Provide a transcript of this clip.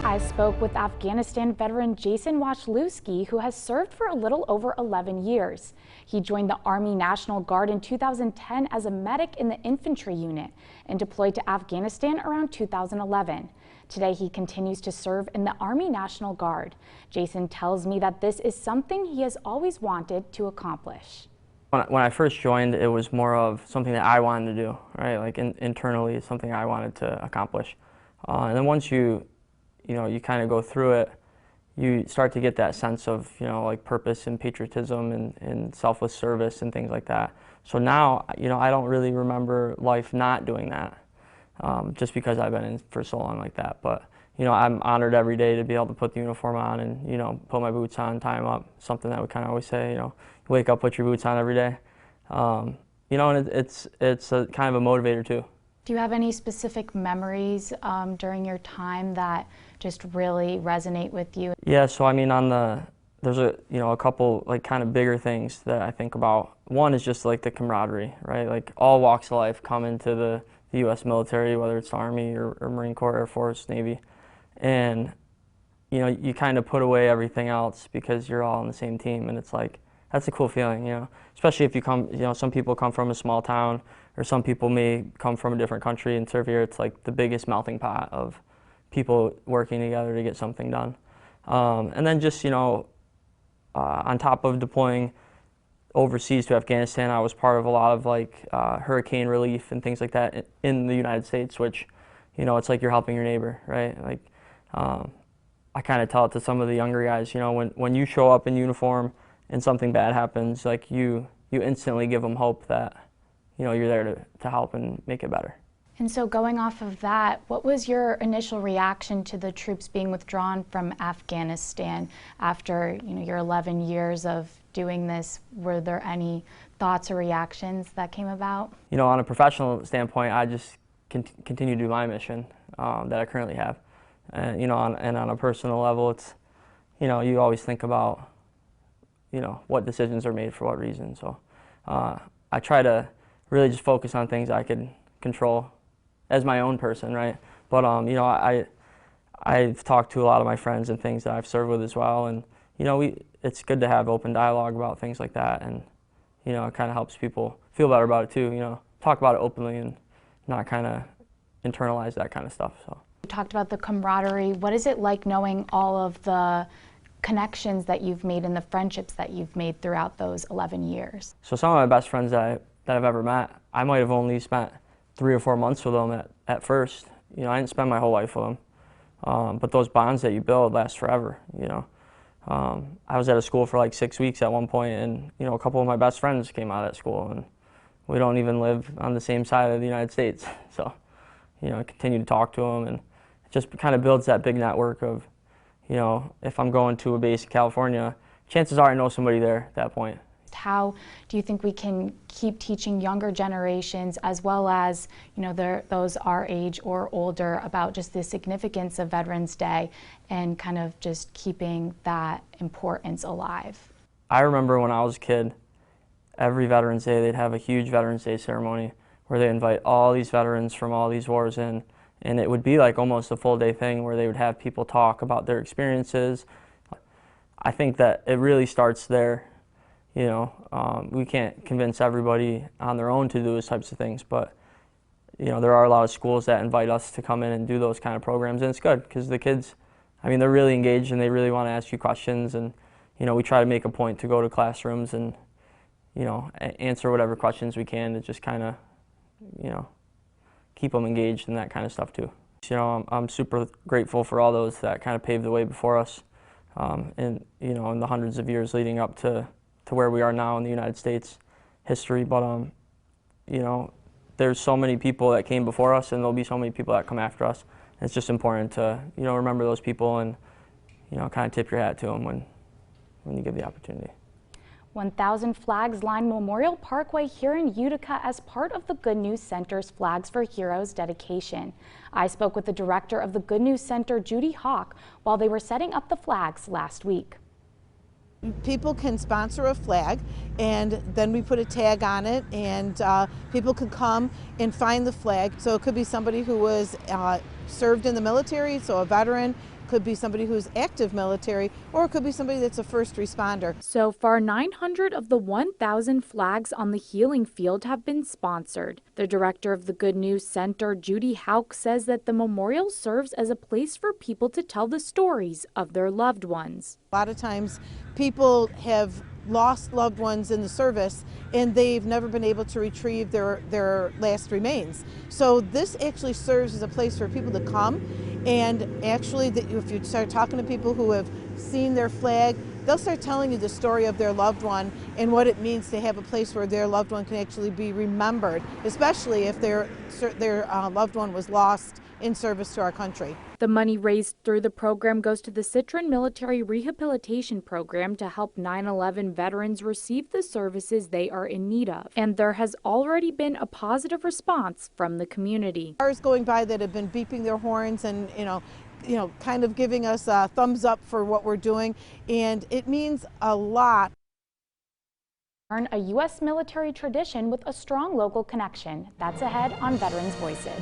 I spoke with Afghanistan veteran Jason Wasihlewski, who has served for a little over 11 years. He joined the Army National Guard in 2010 as a medic in the infantry unit and deployed to Afghanistan around 2011. Today, he continues to serve in the Army National Guard. Jason tells me that this is something he has always wanted to accomplish. When I first joined, it was more of something that I wanted to do, right? Like internally, something I wanted to accomplish. And then once you kind of go through it, you start to get that sense of, like purpose and patriotism and selfless service and things like that. So now, I don't really remember life not doing that, just because I've been in for so long like that. But, I'm honored every day to be able to put the uniform on and, put my boots on, tie them up, something that we kind of always say, you wake up, put your boots on every day. And it's a kind of a motivator too. Do you have any specific memories during your time that just really resonate with you? Yeah, so I mean, there's a couple like kind of bigger things that I think about. One is just like the camaraderie, right? Like all walks of life come into the U.S. military, whether it's Army or Marine Corps, Air Force, Navy, and you kind of put away everything else because you're all on the same team, and it's like that's a cool feeling, especially if you come, some people come from a small town, or some people may come from a different country and serve here. It's like the biggest melting pot of people working together to get something done. And then just, on top of deploying overseas to Afghanistan, I was part of a lot of like hurricane relief and things like that in the United States, which, it's like you're helping your neighbor, right? Like, I kind of tell it to some of the younger guys, when you show up in uniform and something bad happens, like you instantly give them hope that, you're there to help and make it better. And so going off of that, what was your initial reaction to the troops being withdrawn from Afghanistan after, your 11 years of doing this? Were there any thoughts or reactions that came about? On a professional standpoint, I just continue to do my mission that I currently have. And, on a personal level, it's, you always think about, what decisions are made for what reason. So I try to really just focus on things I could control as my own person, right? But I've talked to a lot of my friends and things that I've served with as well, and it's good to have open dialogue about things like that, and it kind of helps people feel better about it too. Talk about it openly and not kind of internalize that kind of stuff. So you talked about the camaraderie. What is it like knowing all of the connections that you've made and the friendships that you've made throughout those 11 years? So some of my best friends that I've ever met, I might have only spent 3 or 4 months with them at first. I didn't spend my whole life with them. But those bonds that you build last forever, I was at a school for like 6 weeks at one point, and, a couple of my best friends came out of that school, and we don't even live on the same side of the United States. So, I continue to talk to them, and it just kind of builds that big network of, if I'm going to a base in California, chances are I know somebody there at that point. How do you think we can keep teaching younger generations, as well as those our age or older, about just the significance of Veterans Day and kind of just keeping that importance alive? I remember when I was a kid, every Veterans Day they'd have a huge Veterans Day ceremony where they invite all these veterans from all these wars in, and it would be like almost a full day thing where they would have people talk about their experiences. I think that it really starts there. We can't convince everybody on their own to do those types of things, but there are a lot of schools that invite us to come in and do those kind of programs, and it's good because the kids, they're really engaged and they really want to ask you questions, and we try to make a point to go to classrooms and answer whatever questions we can to just kind of keep them engaged and that kind of stuff too. I'm super grateful for all those that kind of paved the way before us, in the hundreds of years leading up to where we are now in the United States history. But there's so many people that came before us, and there'll be so many people that come after us. And it's just important to remember those people and kind of tip your hat to them when you get the opportunity. 1,000 flags line Memorial Parkway here in Utica as part of the Good News Center's Flags for Heroes dedication. I spoke with the director of the Good News Center, Judy Hawk, while they were setting up the flags last week. People can sponsor a flag, and then we put a tag on it, and people can come and find the flag. So it could be somebody who was served in the military, so a veteran, could be somebody who's active military, or it could be somebody that's a first responder. So far, 900 of the 1,000 flags on the healing field have been sponsored. The director of the Good News Center, Judy Hauk, says that the memorial serves as a place for people to tell the stories of their loved ones. A lot of times people have lost loved ones in the service and they've never been able to retrieve their last remains. So this actually serves as a place for people to come, and actually if you start talking to people who have seen their flag, they'll start telling you the story of their loved one and what it means to have a place where their loved one can actually be remembered, especially if their loved one was lost in service to our country. The money raised through the program goes to the Citron Military Rehabilitation Program to help 9/11 veterans receive the services they are in need of. And there has already been a positive response from the community. Cars going by that have been beeping their horns and kind of giving us a thumbs up for what we're doing, and it means a lot. Learn a U.S. military tradition with a strong local connection. That's ahead on Veterans Voices.